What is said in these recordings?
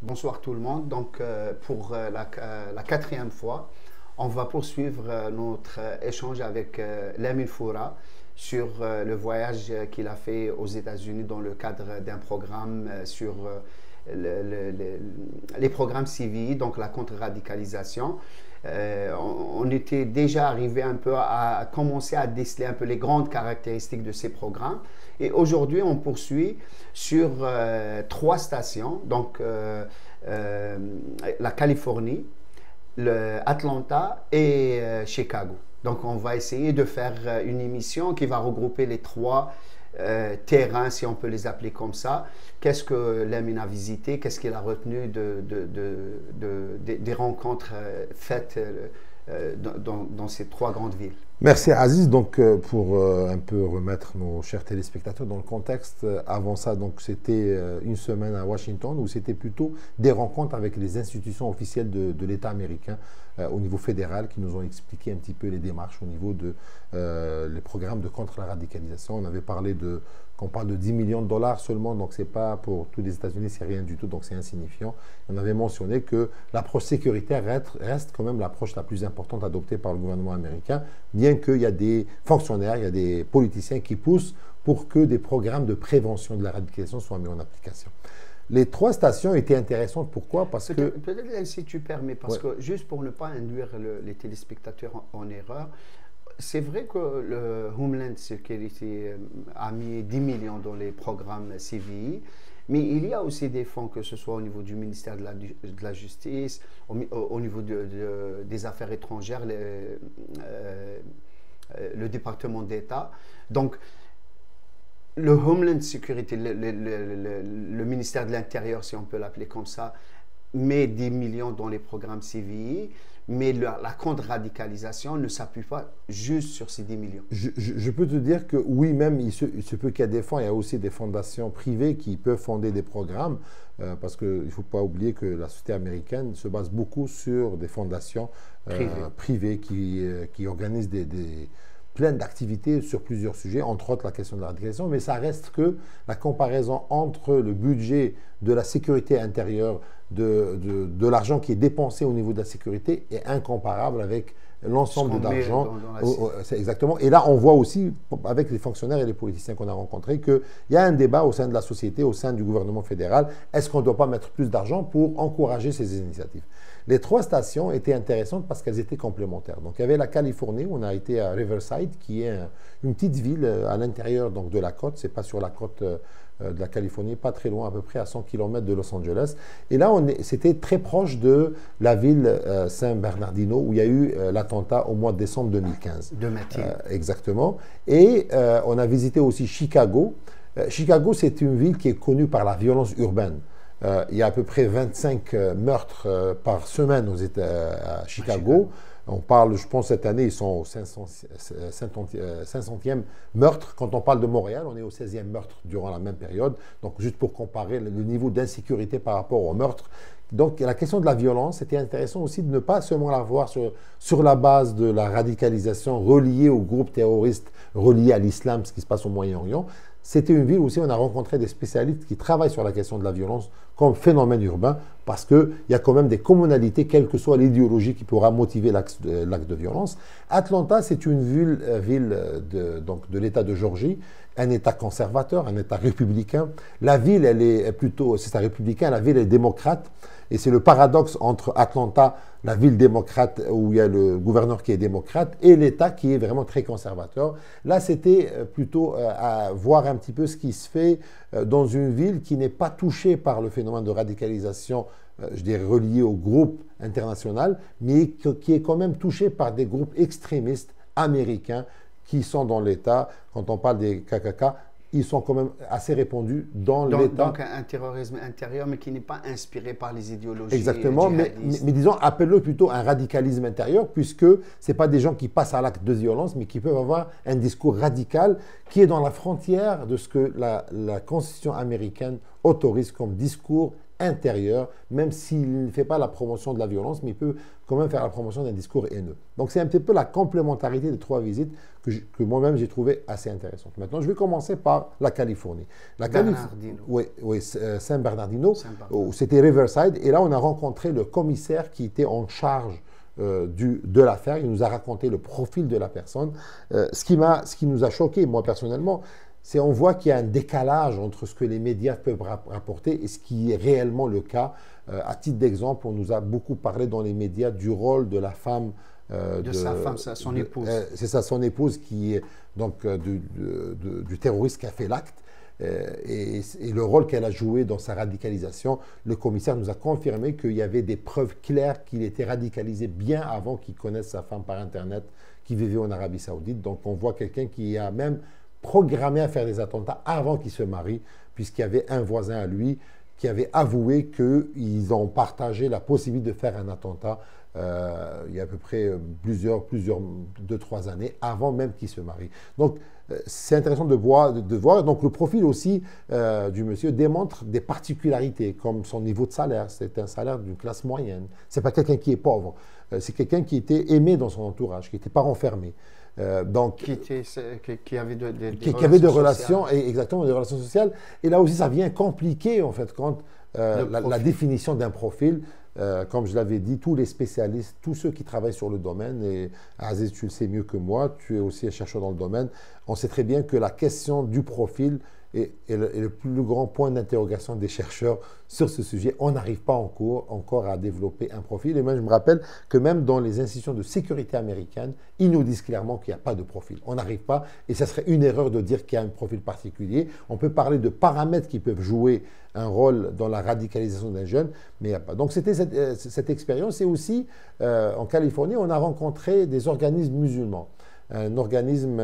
Bonsoir tout le monde. Donc, pour la quatrième fois, on va poursuivre notre échange avec Lamine Foura sur le voyage qu'il a fait aux États-Unis dans le cadre d'un programme sur les programmes CVI, donc la contre-radicalisation. On était déjà arrivé un peu à commencer à déceler un peu les grandes caractéristiques de ces programmes. Et aujourd'hui, on poursuit sur trois stations, donc la Californie, Atlanta et Chicago. Donc, on va essayer de faire une émission qui va regrouper les trois terrains, si on peut les appeler comme ça. Qu'est-ce que Lamine a visité? Qu'est-ce qu'il a retenu des rencontres faites dans ces trois grandes villes? Merci Aziz. Donc pour un peu remettre nos chers téléspectateurs dans le contexte, avant ça, donc c'était une semaine à Washington où c'était plutôt des rencontres avec les institutions officielles de l'État américain au niveau fédéral qui nous ont expliqué un petit peu les démarches au niveau de les programmes de contre la radicalisation. On avait parlé qu'on parle de 10 millions de dollars seulement, donc c'est pas pour tous les États-Unis, c'est rien du tout, donc c'est insignifiant. On avait mentionné que l'approche sécuritaire reste quand même l'approche la plus importante adoptée par le gouvernement américain, bien qu'il y a des fonctionnaires, il y a des politiciens qui poussent pour que des programmes de prévention de la radicalisation soient mis en application. Les trois stations étaient intéressantes. Pourquoi? Parce que... Peut-être, si tu permets, parce que juste pour ne pas induire les téléspectateurs en erreur, c'est vrai que le Homeland Security a mis 10 millions dans les programmes CVI, mais il y a aussi des fonds, que ce soit au niveau du ministère de la Justice, au niveau des Affaires étrangères, le département d'État. Donc, le Homeland Security, le ministère de l'Intérieur, si on peut l'appeler comme ça, met 10 millions dans les programmes CVI, mais la contre-radicalisation ne s'appuie pas juste sur ces 10 millions. Je peux te dire que oui, même il se peut qu'il y a des fonds, il y a aussi des fondations privées qui peuvent fonder des programmes, parce qu'il ne faut pas oublier que la société américaine se base beaucoup sur des fondations privées qui organisent plein d'activités sur plusieurs sujets, entre autres la question de la radicalisation, mais ça reste que la comparaison entre le budget de la sécurité intérieure, de l'argent qui est dépensé au niveau de la sécurité est incomparable avec l'ensemble d'argent. C'est exactement. Et là, on voit aussi, avec les fonctionnaires et les politiciens qu'on a rencontrés, qu'il y a un débat au sein de la société, au sein du gouvernement fédéral. Est-ce qu'on ne doit pas mettre plus d'argent pour encourager ces initiatives? Les trois stations étaient intéressantes parce qu'elles étaient complémentaires. Donc, il y avait la Californie, où on a été à Riverside, qui est une petite ville à l'intérieur de la côte. Ce n'est pas sur la côte de la Californie, pas très loin, à peu près à 100 km de Los Angeles. Et là, c'était très proche de la ville San Bernardino, où il y a eu l'attentat au mois de décembre 2015. De Mathieu. Exactement. Et on a visité aussi Chicago. Chicago, c'est une ville qui est connue par la violence urbaine. Il y a à peu près 25 meurtres par semaine à Chicago. On parle, je pense, cette année, ils sont au 500e meurtre. Quand on parle de Montréal, on est au 16e meurtre durant la même période. Donc, juste pour comparer le niveau d'insécurité par rapport au meurtre. Donc, la question de la violence, c'était intéressant aussi de ne pas seulement la voir sur la base de la radicalisation reliée aux groupes terroristes, reliés à l'islam, ce qui se passe au Moyen-Orient. C'était une ville où aussi on a rencontré des spécialistes qui travaillent sur la question de la violence comme phénomène urbain, parce qu'il y a quand même des communalités, quelle que soit l'idéologie qui pourra motiver l'acte de violence. Atlanta, c'est une ville de l'État de Géorgie, un État conservateur, un État républicain. La ville, elle est plutôt, c'est un républicain, la ville est démocrate. Et c'est le paradoxe entre Atlanta, la ville démocrate où il y a le gouverneur qui est démocrate, et l'État qui est vraiment très conservateur. Là, c'était plutôt à voir un petit peu ce qui se fait dans une ville qui n'est pas touchée par le phénomène de radicalisation, je dirais relié au groupe international, mais qui est quand même touchée par des groupes extrémistes américains qui sont dans l'État. Quand on parle des KKK, ils sont quand même assez répandus dans l'État. Donc un terrorisme intérieur, mais qui n'est pas inspiré par les idéologies. Exactement, mais disons, appelle-le plutôt un radicalisme intérieur, puisque ce n'est pas des gens qui passent à l'acte de violence, mais qui peuvent avoir un discours radical qui est dans la frontière de ce que la Constitution américaine autorise comme discours intérieur, même s'il ne fait pas la promotion de la violence, mais il peut quand même faire la promotion d'un discours haineux. Donc c'est un petit peu la complémentarité des trois visites que moi-même j'ai trouvé assez intéressante. Maintenant, je vais commencer par la Californie. Oui, San Bernardino, où c'était Riverside, et là on a rencontré le commissaire qui était en charge de l'affaire. Il nous a raconté le profil de la personne. Ce qui nous a choqué, moi personnellement, c'est on voit qu'il y a un décalage entre ce que les médias peuvent rapporter et ce qui est réellement le cas. À titre d'exemple, on nous a beaucoup parlé dans les médias du rôle de la femme. Sa femme, son épouse. C'est ça, son épouse qui est donc du terroriste qui a fait l'acte. Et le rôle qu'elle a joué dans sa radicalisation, le commissaire nous a confirmé qu'il y avait des preuves claires qu'il était radicalisé bien avant qu'il connaisse sa femme par Internet, qui vivait en Arabie Saoudite. Donc on voit quelqu'un qui a même programmé à faire des attentats avant qu'il se marie, puisqu'il y avait un voisin à lui qui avait avoué qu'ils ont partagé la possibilité de faire un attentat il y a à peu près 2-3 années, avant même qu'il se marie. Donc, c'est intéressant de voir. Donc, le profil aussi du monsieur démontre des particularités, comme son niveau de salaire. C'est un salaire d'une classe moyenne. Ce n'est pas quelqu'un qui est pauvre. C'est quelqu'un qui était aimé dans son entourage, qui n'était pas renfermé. Qui avait des relations, exactement, des relations sociales. Et là aussi, ça vient compliquer, en fait, quand la définition d'un profil. Comme je l'avais dit, tous les spécialistes, tous ceux qui travaillent sur le domaine, et Aziz, tu le sais mieux que moi, tu es aussi un chercheur dans le domaine, on sait très bien que la question du profil est le plus grand point d'interrogation des chercheurs sur ce sujet. On n'arrive pas encore à développer un profil. Et moi, je me rappelle que même dans les institutions de sécurité américaines, ils nous disent clairement qu'il n'y a pas de profil. On n'arrive pas, et ça serait une erreur de dire qu'il y a un profil particulier. On peut parler de paramètres qui peuvent jouer un rôle dans la radicalisation d'un jeune, mais il n'y a pas. Donc c'était cette expérience. Et aussi, en Californie, on a rencontré des organismes musulmans. Un organisme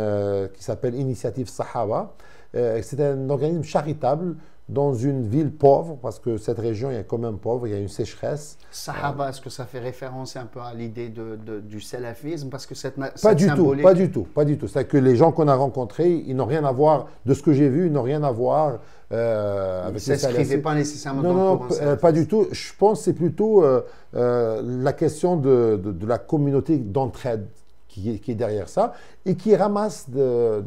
qui s'appelle Initiative Sahaba. C'est un organisme charitable dans une ville pauvre, parce que cette région est quand même pauvre, il y a une sécheresse. Sahaba, est-ce que ça fait référence un peu à l'idée du salafisme? Parce que pas du tout. C'est que les gens qu'on a rencontrés, ils n'ont rien à voir, de ce que j'ai vu, ils n'ont rien à voir avec le salafisme. Ils ne s'inscrivaient pas nécessairement dans le courant. Pas du tout. Je pense que c'est plutôt la question de la communauté d'entraide qui est derrière ça, et qui ramasse des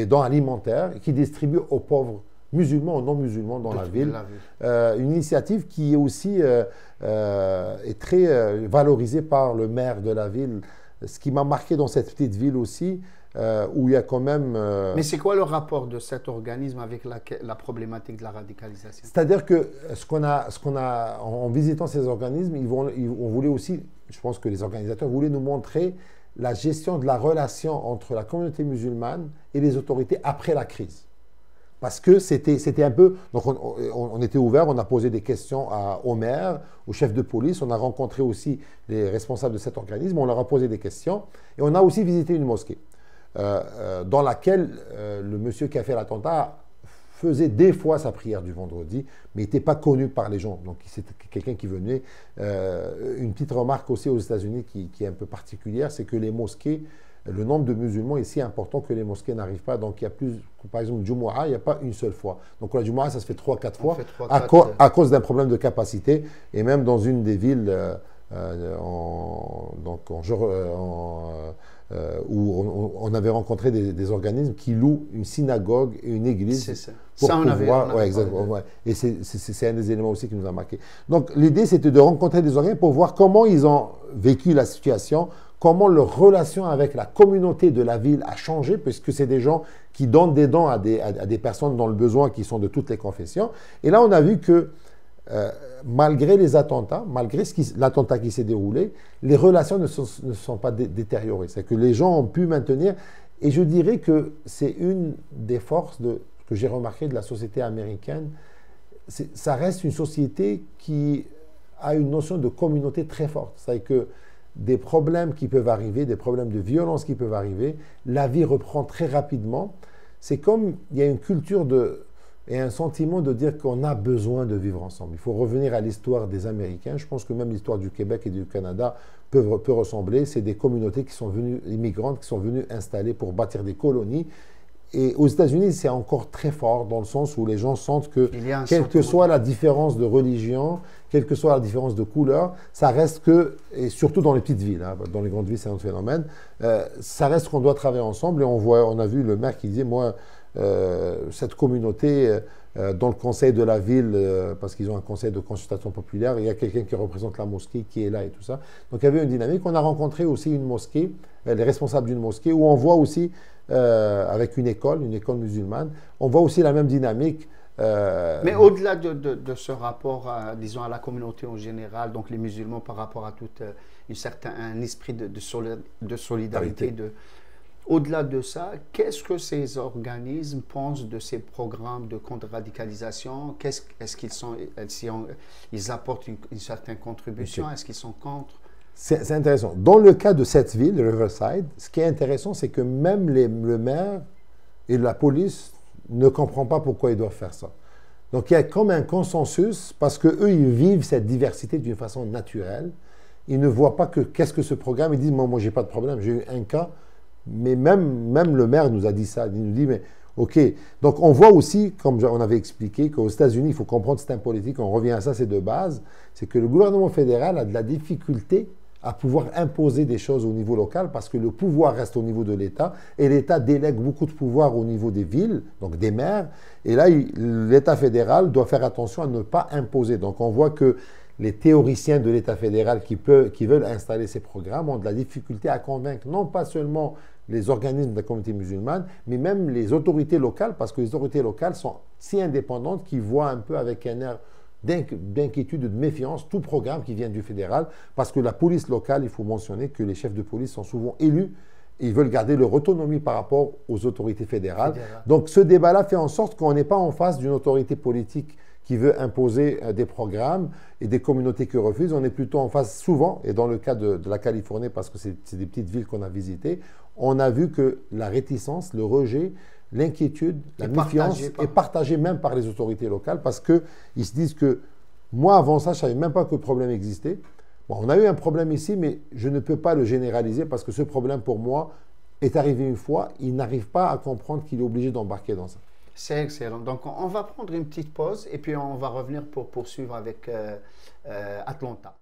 dons alimentaires et qui distribue aux pauvres musulmans ou non musulmans dans la ville. Une initiative qui est aussi est très valorisée par le maire de la ville. Ce qui m'a marqué dans cette petite ville aussi, où il y a quand même... Mais c'est quoi le rapport de cet organisme avec la problématique de la radicalisation? C'est-à-dire que en visitant ces organismes, on voulait aussi, je pense que les organisateurs voulaient nous montrer la gestion de la relation entre la communauté musulmane et les autorités après la crise. Parce que c'était un peu... Donc on était ouvert, on a posé des questions au maire, au chef de police, on a rencontré aussi les responsables de cet organisme, on leur a posé des questions, et on a aussi visité une mosquée dans laquelle le monsieur qui a fait l'attentat faisait des fois sa prière du vendredi, mais n'était pas connu par les gens. Donc c'était quelqu'un qui venait. Une petite remarque aussi aux États-Unis qui est un peu particulière, c'est que les mosquées, le nombre de musulmans est si important que les mosquées n'arrivent pas. Donc il y a plus, par exemple, Jumu'ah, il n'y a pas une seule fois. Donc la Jumu'ah, ça se fait 3-4 fois à cause d'un problème de capacité. Et même dans une des villes où on avait rencontré des organismes qui louent une synagogue et une église. C'est ça. Pour pouvoir, exactement. Ouais. Et c'est un des éléments aussi qui nous a marqué. Donc l'idée, c'était de rencontrer des organismes pour voir comment ils ont vécu la situation, comment leur relation avec la communauté de la ville a changé, puisque c'est des gens qui donnent des dons à des personnes dans le besoin, qui sont de toutes les confessions. Et là, on a vu que malgré les attentats, malgré l'attentat qui s'est déroulé, les relations ne sont pas détériorées. C'est que les gens ont pu maintenir, et je dirais que c'est une des forces que j'ai remarqué de la société américaine. Ça reste une société qui a une notion de communauté très forte. C'est-à-dire que des problèmes qui peuvent arriver, des problèmes de violence qui peuvent arriver, la vie reprend très rapidement. C'est comme il y a une culture et un sentiment de dire qu'on a besoin de vivre ensemble. Il faut revenir à l'histoire des Américains. Je pense que même l'histoire du Québec et du Canada peut ressembler. C'est des communautés qui sont venues, immigrantes, qui sont venues installer pour bâtir des colonies. Et aux États-Unis, c'est encore très fort dans le sens où les gens sentent que, quelle que soit la différence de religion, quelle que soit la différence de couleur, ça reste que, et surtout dans les petites villes, hein, dans les grandes villes, c'est un autre phénomène, ça reste qu'on doit travailler ensemble. Et on a vu le maire qui disait, moi, cette communauté, dans le conseil de la ville, parce qu'ils ont un conseil de consultation populaire, il y a quelqu'un qui représente la mosquée qui est là et tout ça. Donc il y avait une dynamique. On a rencontré aussi une mosquée, les responsables d'une mosquée, où on voit aussi, avec une école musulmane, on voit aussi la même dynamique. Mais au-delà de ce rapport, disons, à la communauté en général, donc les musulmans par rapport à tout un esprit de solidarité, au-delà de ça, qu'est-ce que ces organismes pensent de ces programmes de contre-radicalisation? Est-ce qu'ils apportent une certaine contribution? Okay. Est-ce qu'ils sont contre? C'est intéressant. Dans le cas de cette ville, Riverside, ce qui est intéressant, c'est que même le maire et la police ne comprennent pas pourquoi ils doivent faire ça. Donc il y a comme un consensus, parce qu'eux, ils vivent cette diversité d'une façon naturelle. Ils ne voient pas qu'est-ce que ce programme. Ils disent, moi j'ai pas de problème, j'ai eu un cas. Mais même le maire nous a dit ça. Il nous dit, mais OK. Donc, on voit aussi, comme on avait expliqué, qu'aux États-Unis, il faut comprendre le système politique. On revient à ça, c'est de base. C'est que le gouvernement fédéral a de la difficulté à pouvoir imposer des choses au niveau local parce que le pouvoir reste au niveau de l'État et l'État délègue beaucoup de pouvoir au niveau des villes, donc des maires. Et là, l'État fédéral doit faire attention à ne pas imposer. Donc, on voit que les théoriciens de l'État fédéral qui veulent installer ces programmes ont de la difficulté à convaincre non pas seulement les organismes de la communauté musulmane, mais même les autorités locales, parce que les autorités locales sont si indépendantes qu'ils voient un peu avec un air d'inquiétude, de méfiance, tout programme qui vient du fédéral, parce que la police locale, il faut mentionner que les chefs de police sont souvent élus, et ils veulent garder leur autonomie par rapport aux autorités fédérales. Donc ce débat-là fait en sorte qu'on n'est pas en face d'une autorité politique qui veut imposer des programmes et des communautés qui refusent. On est plutôt en face souvent, et dans le cas de la Californie, parce que c'est des petites villes qu'on a visitées, on a vu que la réticence, le rejet, l'inquiétude, la méfiance est partagée même par les autorités locales parce qu'ils se disent que moi, avant ça, je ne savais même pas que le problème existait. Bon, on a eu un problème ici, mais je ne peux pas le généraliser parce que ce problème, pour moi, est arrivé une fois. Il n'arrive pas à comprendre qu'il est obligé d'embarquer dans ça. C'est excellent. Donc, on va prendre une petite pause et puis on va revenir pour poursuivre avec Atlanta.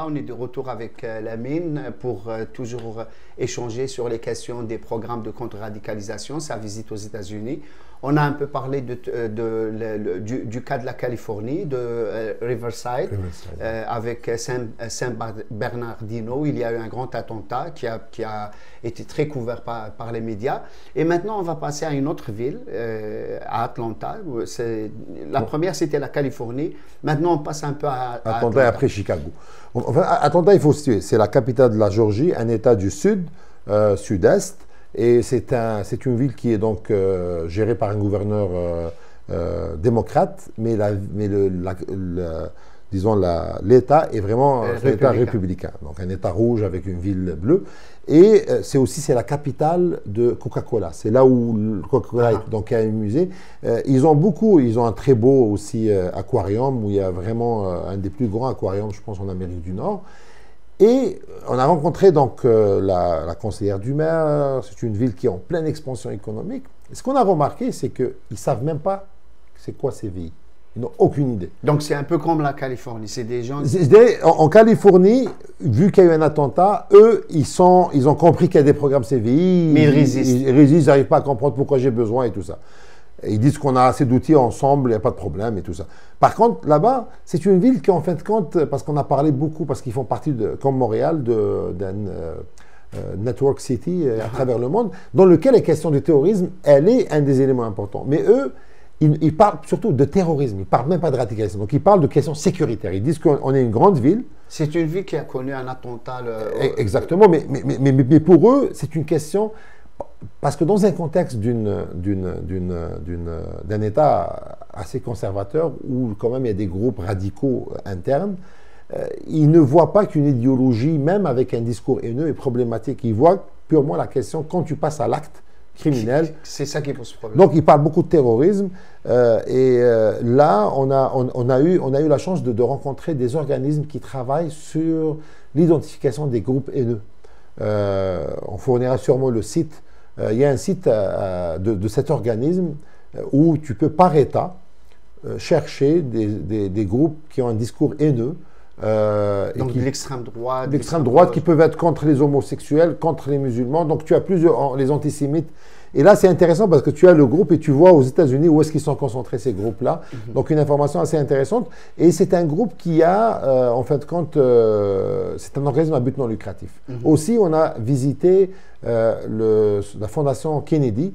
On est de retour avec Lamine pour toujours échanger sur les questions des programmes de contre-radicalisation, sa visite aux États-Unis. On a un peu parlé du cas de la Californie, de Riverside. Avec San Bernardino. Il y a eu un grand attentat qui a été très couvert par les médias. Et maintenant, on va passer à une autre ville, à Atlanta. La première, c'était la Californie. Maintenant, on passe un peu à Atlanta et après Chicago. Enfin, Atlanta, il faut se situer. C'est la capitale de la Géorgie, un État du sud, sud-est. Et c'est une ville qui est donc gérée par un gouverneur démocrate, mais disons l'État est vraiment un État républicain. Donc un État rouge avec une ville bleue. Et c'est la capitale de Coca-Cola. C'est là où Coca-Cola est. Donc il y a un musée. Ils ont un très beau aussi aquarium où il y a vraiment un des plus grands aquariums, je pense, en Amérique du Nord. Et on a rencontré donc la conseillère du maire. C'est une ville qui est en pleine expansion économique. Et ce qu'on a remarqué, c'est qu'ils ne savent même pas c'est quoi CVI. Ils n'ont aucune idée. Donc c'est un peu comme la Californie. C'est des gens... En Californie, vu qu'il y a eu un attentat, eux, ils ont compris qu'il y a des programmes CVI. Mais ils résistent. Ils n'arrivent pas à comprendre pourquoi j'ai besoin et tout ça. Ils disent qu'on a assez d'outils ensemble, il n'y a pas de problème et tout ça. Par contre, là-bas, c'est une ville qui, en fin de compte, parce qu'on a parlé beaucoup, parce qu'ils font partie, comme Montréal, d'un network city à travers le monde, dans lequel la question du terrorisme, elle est un des éléments importants. Mais eux, ils parlent surtout de terrorisme, ils ne parlent même pas de radicalisation. Donc, ils parlent de questions sécuritaires. Ils disent qu'on est une grande ville. C'est une ville qui a connu un attentat. Exactement, mais pour eux, c'est une question... Parce que dans un contexte d'un État assez conservateur, où quand même il y a des groupes radicaux internes, ils ne voient pas qu'une idéologie, même avec un discours haineux, est problématique. Ils voient purement la question, quand tu passes à l'acte criminel... C'est ça qui pose problème. Donc, ils parlent beaucoup de terrorisme. Là, on a eu la chance de rencontrer des organismes qui travaillent sur l'identification des groupes haineux. On fournira sûrement le site. Il y a un site de cet organisme où tu peux, par État, chercher des groupes qui ont un discours haineux. Donc l'extrême droite. L'extrême droite qui peuvent être contre les homosexuels, contre les musulmans. Donc tu as plusieurs, les antisémites. Et là, c'est intéressant parce que tu as le groupe et tu vois aux États-Unis où est-ce qu'ils sont concentrés, ces groupes-là. Donc une information assez intéressante. Et c'est un groupe qui a, en fin de compte, c'est un organisme à but non lucratif. Aussi, on a visité la fondation Kennedy,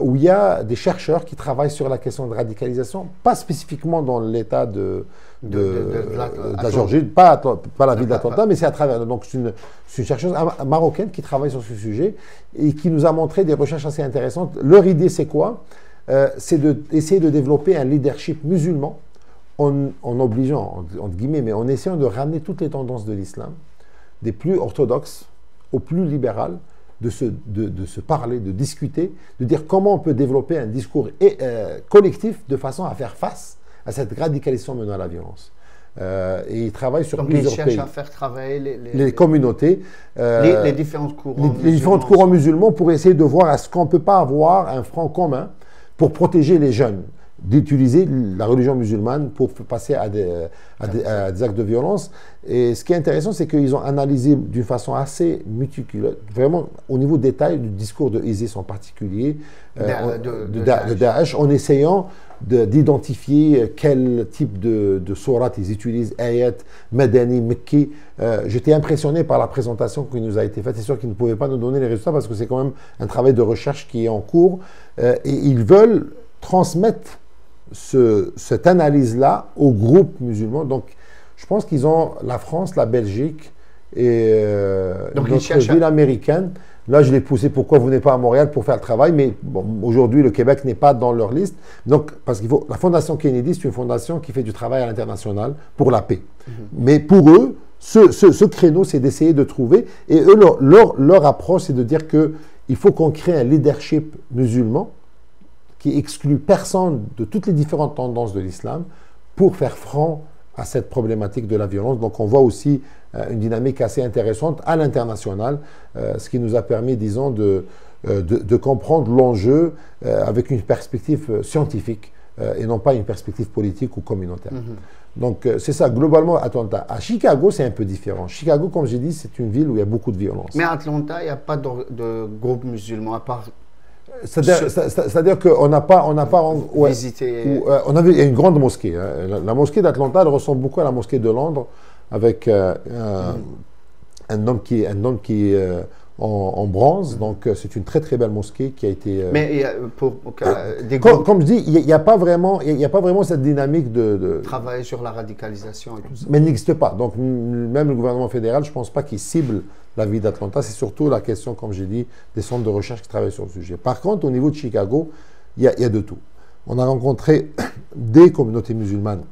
où il y a des chercheurs qui travaillent sur la question de radicalisation, pas spécifiquement dans l'État de la Géorgie, pas la ville d'Atlanta, mais c'est à travers. Donc, c'est une chercheuse marocaine qui travaille sur ce sujet et qui nous a montré des recherches assez intéressantes. Leur idée, c'est quoi? C'est d'essayer de développer un leadership musulman en obligeant, entre guillemets, mais en essayant de ramener toutes les tendances de l'islam, des plus orthodoxes aux plus libérales, de se parler, de discuter, de dire comment on peut développer un discours collectif de façon à faire face à cette radicalisation menant à la violence. Et ils travaillent sur plusieurs pays. Donc ils cherchent à faire travailler les communautés, les différents courants les différents courants musulmans pour essayer de voir est-ce qu'on ne peut pas avoir un front commun pour protéger les jeunes, d'utiliser la religion musulmane pour passer à des actes de violence. Et ce qui est intéressant, c'est qu'ils ont analysé d'une façon assez méticuleuse, vraiment au niveau détail du discours de ISIS en particulier, de Daesh, en essayant d'identifier quel type de sourate ils utilisent, ayat, madani, mekki. J'étais impressionné par la présentation qui nous a été faite. C'est sûr qu'ils ne pouvaient pas nous donner les résultats parce que c'est quand même un travail de recherche qui est en cours. Et ils veulent transmettre cette analyse-là aux groupes musulmans. Donc, je pense qu'ils ont la France, la Belgique et notre ville américaine. Là, je l'ai poussé, pourquoi vous n'êtes pas à Montréal pour faire le travail, mais bon, aujourd'hui, le Québec n'est pas dans leur liste. Donc, parce qu'il faut, la Fondation Kennedy, c'est une fondation qui fait du travail à l'international pour la paix. Mais pour eux, ce créneau, c'est d'essayer de trouver, et eux, leur approche, c'est de dire qu'il faut qu'on crée un leadership musulman qui exclut personne de toutes les différentes tendances de l'islam pour faire front à cette problématique de la violence. Donc on voit aussi une dynamique assez intéressante à l'international, ce qui nous a permis, disons, de comprendre l'enjeu avec une perspective scientifique et non pas une perspective politique ou communautaire. Donc c'est ça, globalement, Atlanta. À Chicago, c'est un peu différent. Chicago, comme j'ai dit, c'est une ville où il y a beaucoup de violence. Mais à Atlanta, il n'y a pas de groupe musulman à part... C'est-à-dire qu'on n'a pas visité. Il y a une grande mosquée. La mosquée d'Atlanta, elle ressemble beaucoup à la mosquée de Londres, avec un homme qui est en bronze. Donc c'est une très très belle mosquée qui a été. Mais comme je dis, il n'y a pas vraiment cette dynamique de travailler sur la radicalisation et tout ça. Mais elle n'existe pas. Donc même le gouvernement fédéral, je ne pense pas qu'il cible la ville d'Atlanta. C'est surtout la question, comme j'ai dit, des centres de recherche qui travaillent sur le sujet. Par contre, au niveau de Chicago, il y a de tout. On a rencontré des communautés musulmanes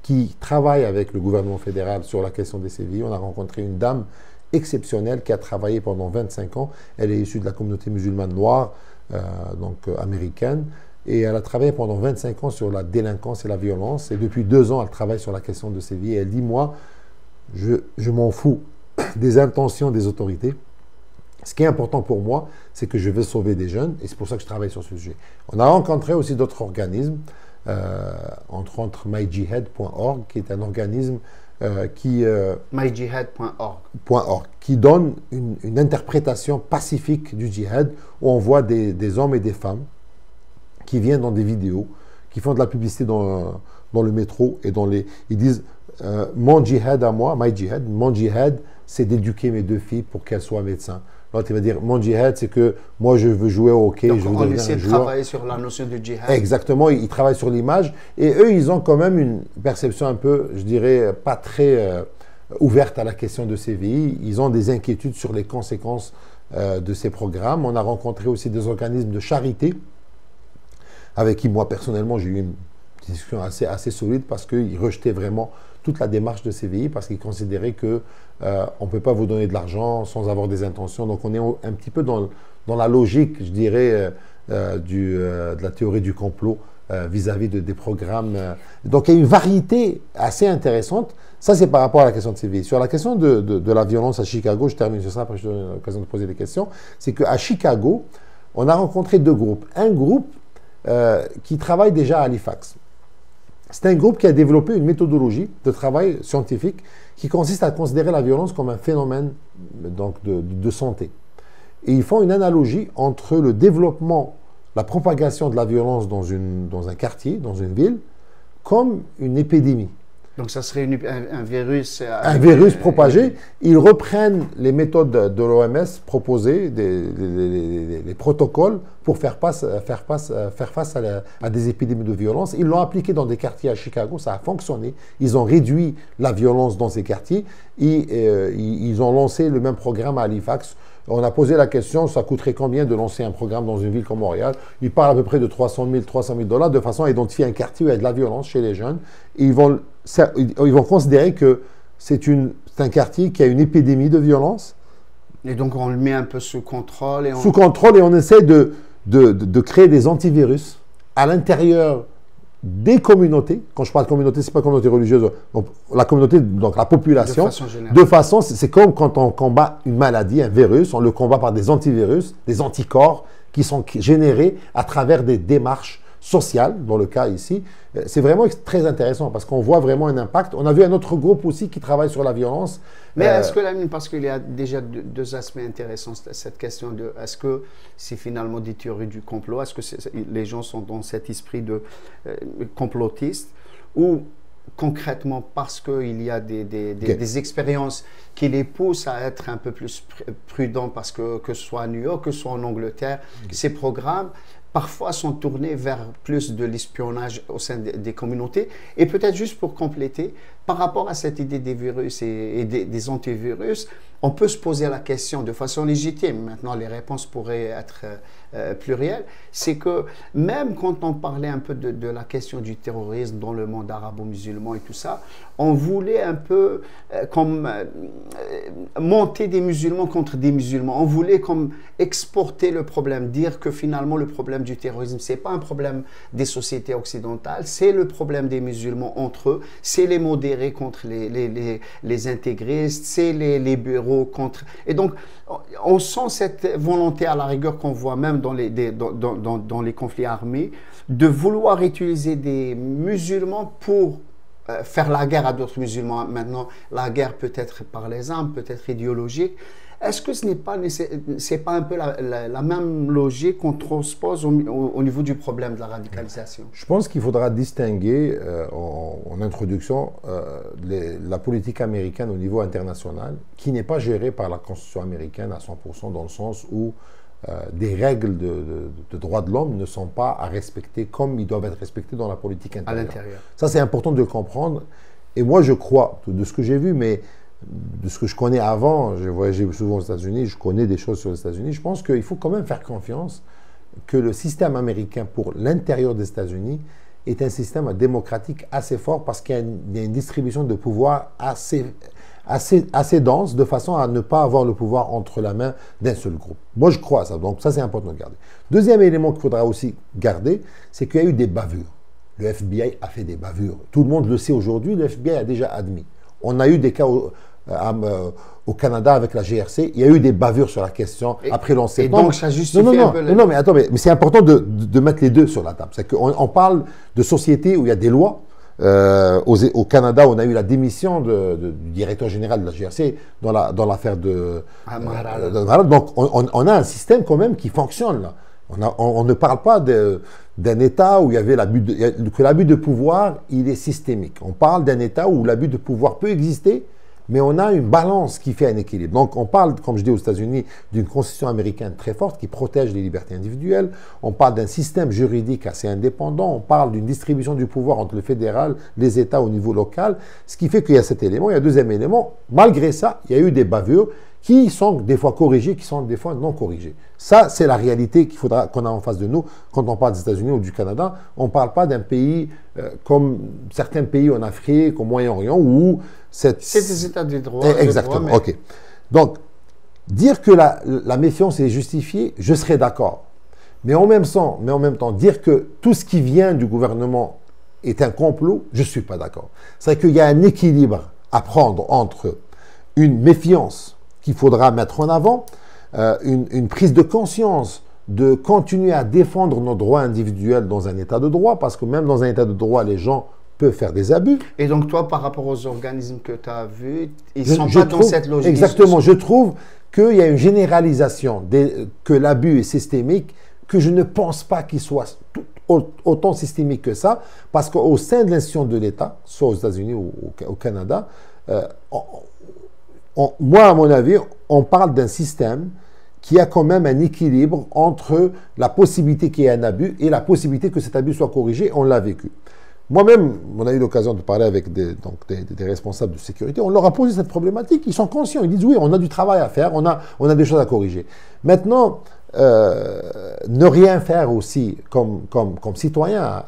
qui travaillent avec le gouvernement fédéral sur la question des sévices. On a rencontré une dame exceptionnelle qui a travaillé pendant 25 ans. Elle est issue de la communauté musulmane noire, donc américaine, et elle a travaillé pendant 25 ans sur la délinquance et la violence. Et depuis 2 ans, elle travaille sur la question de sévices. Et elle dit, moi, je m'en fous des intentions des autorités. Ce qui est important pour moi, c'est que je veux sauver des jeunes, et c'est pour ça que je travaille sur ce sujet. On a rencontré aussi d'autres organismes, entre autres myjihad.org, qui est un organisme myjihad.org qui donne une interprétation pacifique du djihad, où on voit des hommes et des femmes qui viennent dans des vidéos, qui font de la publicité dans le métro et ils disent mon djihad à moi, mon djihad, c'est d'éduquer mes 2 filles pour qu'elles soient médecins. L'autre, il va dire, mon djihad, c'est que moi, je veux jouer au hockey. Donc, je veux on essaie de travailler sur la notion de djihad. Exactement, ils travaillent sur l'image. Et eux, ils ont quand même une perception un peu, je dirais, pas très ouverte à la question de CVI. Ils ont des inquiétudes sur les conséquences de ces programmes. On a rencontré aussi des organismes de charité avec qui, moi, personnellement, j'ai eu une discussion assez solide parce qu'ils rejetaient vraiment toute la démarche de CVI parce qu'ils considéraient que on ne peut pas vous donner de l'argent sans avoir des intentions. Donc on est un petit peu dans la logique, je dirais, de la théorie du complot vis-à-vis des programmes. Donc il y a une variété assez intéressante. Ça, c'est par rapport à la question de CVI. Sur la question de la violence à Chicago, je termine sur ça, après je donne l'occasion de poser des questions, c'est qu'à Chicago, on a rencontré 2 groupes. Un groupe qui travaille déjà à Halifax. C'est un groupe qui a développé une méthodologie de travail scientifique qui consiste à considérer la violence comme un phénomène donc, de santé. Et ils font une analogie entre le développement, la propagation de la violence dans un quartier, dans une ville, comme une épidémie. Donc ça serait un virus... Un virus propagé. Ils reprennent les méthodes de l'OMS proposées, les protocoles pour faire face à des épidémies de violence. Ils l'ont appliqué dans des quartiers à Chicago, ça a fonctionné. Ils ont réduit la violence dans ces quartiers et ils ont lancé le même programme à Halifax. On a posé la question, ça coûterait combien de lancer un programme dans une ville comme Montréal? Ils parlent à peu près de 300 000 $ de façon à identifier un quartier où il y a de la violence chez les jeunes. Et ils vont considérer que c'est un quartier qui a une épidémie de violence. Et donc on le met un peu sous contrôle. Sous contrôle et on essaie de créer des antivirus à l'intérieur des communautés. Quand je parle de communauté, ce n'est pas communauté religieuse. Donc, la communauté, donc la population. De façon, c'est comme quand on combat une maladie, un virus, on le combat par des antivirus, des anticorps qui sont générés à travers des démarches sociales, dans le cas ici. C'est vraiment très intéressant parce qu'on voit vraiment un impact. On a vu un autre groupe aussi qui travaille sur la violence. Mais est-ce que, parce qu'il y a déjà 2 aspects intéressants, cette question de est-ce que c'est finalement des théories du complot, est-ce que les gens sont dans cet esprit de complotiste ou concrètement parce qu'il y a des expériences qui les poussent à être un peu plus prudents parce que ce soit à New York, que ce soit en Angleterre, ces programmes parfois sont tournés vers plus de l'espionnage au sein des communautés. Et peut-être juste pour compléter, par rapport à cette idée des virus et des antivirus, on peut se poser la question de façon légitime. Maintenant, les réponses pourraient être plurielles. C'est que même quand on parlait un peu de la question du terrorisme dans le monde arabo-musulman et tout ça, on voulait un peu comme monter des musulmans contre des musulmans. On voulait comme exporter le problème, dire que finalement le problème du terrorisme, ce n'est pas un problème des sociétés occidentales, c'est le problème des musulmans entre eux, c'est les modérés contre les intégristes, c'est les bureaux contre... Et donc, on sent cette volonté à la rigueur qu'on voit même dans les conflits armés, de vouloir utiliser des musulmans pour faire la guerre à d'autres musulmans. Maintenant, la guerre peut être par les armes, peut être idéologique. Est-ce que ce n'est pas un peu la même logique qu'on transpose au niveau du problème de la radicalisation? Je pense qu'il faudra distinguer en introduction la politique américaine au niveau international, qui n'est pas gérée par la Constitution américaine à 100% dans le sens où des règles de droits de l'homme ne sont pas à respecter comme ils doivent être respectés dans la politique intérieure. À l'intérieur. Ça, c'est important de le comprendre. Et moi, je crois, de ce que j'ai vu, mais de ce que je connais avant, j'ai voyagé souvent aux États-Unis, je connais des choses sur les États-Unis, je pense qu'il faut quand même faire confiance que le système américain pour l'intérieur des États-Unis est un système démocratique assez fort parce qu'il y a une distribution de pouvoir assez dense de façon à ne pas avoir le pouvoir entre la main d'un seul groupe. Moi, je crois à ça, donc ça, c'est important de garder. Deuxième élément qu'il faudra aussi garder, c'est qu'il y a eu des bavures. Le FBI a fait des bavures. Tout le monde le sait aujourd'hui, le FBI a déjà admis. On a eu des cas au Canada avec la GRC, il y a eu des bavures sur la question après l'11 septembre. Et donc ça justifie un peu... Non, mais attends, mais c'est important de mettre les deux sur la table. C'est qu'on parle de sociétés où il y a des lois. Au Canada, on a eu la démission du directeur général de la GRC dans l'affaire de... donc, on a un système quand même qui fonctionne là. On ne parle pas d'un État où il y avait que l'abus de pouvoir, il est systémique. On parle d'un État où l'abus de pouvoir peut exister, mais on a une balance qui fait un équilibre. Donc on parle, comme je dis aux États-Unis, d'une constitution américaine très forte qui protège les libertés individuelles. On parle d'un système juridique assez indépendant. On parle d'une distribution du pouvoir entre le fédéral, les États au niveau local. Ce qui fait qu'il y a cet élément. Il y a un deuxième élément. Malgré ça, il y a eu des bavures qui sont des fois corrigées, qui sont des fois non corrigées. Ça, c'est la réalité qu'on a en face de nous quand on parle des États-Unis ou du Canada. On ne parle pas d'un pays comme certains pays en Afrique, au Moyen-Orient, où c'est des États de droit. Exactement, mais... ok. Donc, dire que la méfiance est justifiée, je serais d'accord. Mais en même temps, dire que tout ce qui vient du gouvernement est un complot, je ne suis pas d'accord. C'est qu'il y a un équilibre à prendre entre une méfiance qu'il faudra mettre en avant, une prise de conscience de continuer à défendre nos droits individuels dans un état de droit, parce que même dans un état de droit, les gens peuvent faire des abus. Et donc toi, par rapport aux organismes que tu as vus, ils ne sont pas dans cette logique. Exactement, je trouve qu'il y a une généralisation, que l'abus est systémique, que je ne pense pas qu'il soit autant systémique que ça, parce qu'au sein de l'institution de l'État, soit aux États-Unis ou au Canada, moi, à mon avis, on parle d'un système qui a quand même un équilibre entre la possibilité qu'il y ait un abus et la possibilité que cet abus soit corrigé. On l'a vécu. Moi-même, on a eu l'occasion de parler avec des responsables de sécurité. On leur a posé cette problématique. Ils sont conscients. Ils disent oui, on a du travail à faire, on a des choses à corriger. Maintenant, ne rien faire aussi comme citoyen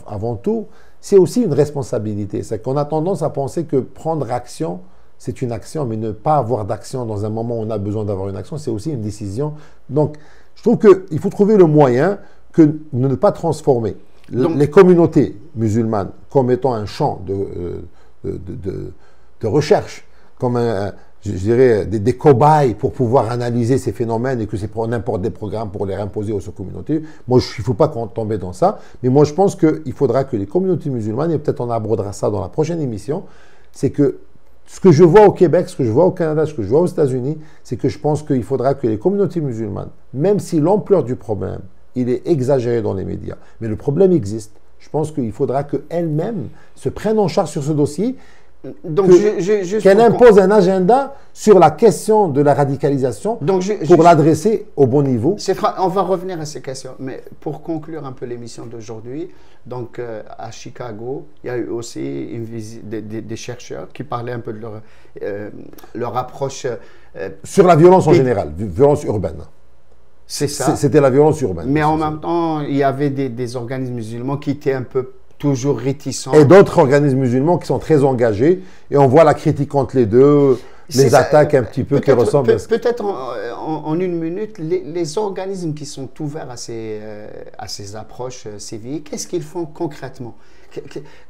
avant tout, c'est aussi une responsabilité. C'est qu'on a tendance à penser que prendre action, c'est une action, mais ne pas avoir d'action dans un moment où on a besoin d'avoir une action, c'est aussi une décision. Donc, je trouve qu'il faut trouver le moyen de ne pas transformer les communautés musulmanes comme étant un champ de recherche, comme je dirais des cobayes pour pouvoir analyser ces phénomènes et que c'est n'importe des programmes pour les imposer aux communautés. Moi, il ne faut pas qu'on tombe dans ça, mais moi, je pense qu'il faudra que les communautés musulmanes, et peut-être on abordera ça dans la prochaine émission, c'est que ce que je vois au Québec, ce que je vois au Canada, ce que je vois aux États-Unis, c'est que je pense qu'il faudra que les communautés musulmanes, même si l'ampleur du problème, il est exagéré dans les médias, mais le problème existe, je pense qu'il faudra qu'elles-mêmes se prennent en charge sur ce dossier, qu'elles imposent un agenda sur la question de la radicalisation pour l'adresser au bon niveau. On va revenir à ces questions, mais pour conclure un peu l'émission d'aujourd'hui, donc à Chicago, il y a eu aussi une visite des chercheurs qui parlaient un peu de leur approche. Sur la violence en général, violence urbaine. C'est ça. C'était la violence urbaine. Mais en même temps, il y avait des organismes musulmans qui étaient un peu toujours réticents. Et d'autres organismes musulmans qui sont très engagés. Et on voit la critique entre les deux, les attaques un petit peu qui ressemblent à ce... Peut-être en une minute, les organismes qui sont ouverts à ces approches civiques, qu'est-ce qu'ils font concrètement?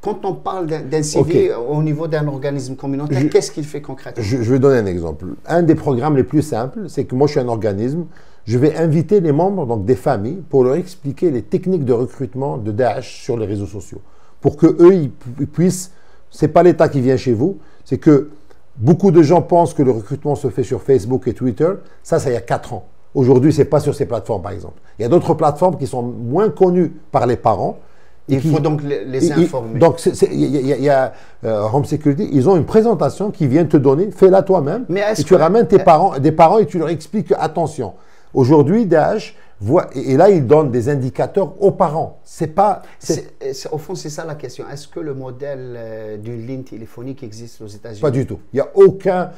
Quand on parle d'un civil au niveau d'un organisme communautaire, qu'est-ce qu'il fait concrètement? Je vais donner un exemple. Un des programmes les plus simples, c'est que moi je suis un organisme, je vais inviter les membres, donc des familles, pour leur expliquer les techniques de recrutement de Daesh sur les réseaux sociaux. Pour qu'eux, ils puissent... Ce n'est pas l'État qui vient chez vous, c'est que beaucoup de gens pensent que le recrutement se fait sur Facebook et Twitter. Ça il y a 4 ans. Aujourd'hui, ce n'est pas sur ces plateformes, par exemple. Il y a d'autres plateformes qui sont moins connues par les parents. Il faut donc les informer. Donc, il y a Home Security, ils ont une présentation qui vient te donner, fais-la toi-même, et tu ramènes des parents et tu leur expliques que, attention, aujourd'hui, Daesh, et là, ils donnent des indicateurs aux parents. Au fond, c'est ça la question. Est-ce que le modèle d'une ligne téléphonique existe aux États-Unis? Pas du tout. Il n'y a aucun...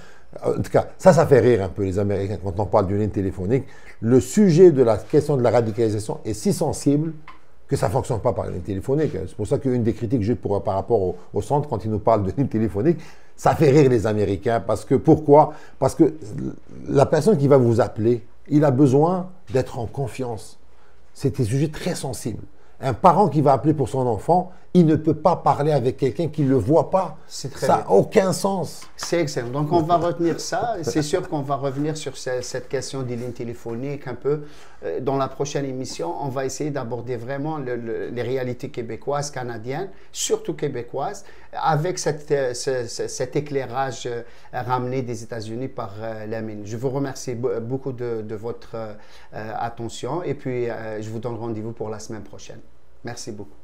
En tout cas, ça fait rire un peu les Américains quand on parle d'une ligne téléphonique. Le sujet de la question de la radicalisation est si sensible que ça ne fonctionne pas par ligne téléphonique. C'est pour ça qu'une des critiques que j'ai par rapport au centre, quand ils nous parlent de ligne téléphonique, ça fait rire les Américains. Pourquoi? Parce que la personne qui va vous appeler, il a besoin d'être en confiance. C'est un sujet très sensible. Un parent qui va appeler pour son enfant, il ne peut pas parler avec quelqu'un qui ne le voit pas. Ça n'a aucun sens. C'est excellent. Donc, on va retenir ça. C'est sûr qu'on va revenir sur cette question des lignes téléphoniques un peu. Dans la prochaine émission, on va essayer d'aborder vraiment les réalités québécoises, canadiennes, surtout québécoises, avec cet éclairage ramené des États-Unis par Lamine. Je vous remercie beaucoup de votre attention et puis je vous donne rendez-vous pour la semaine prochaine. Merci beaucoup.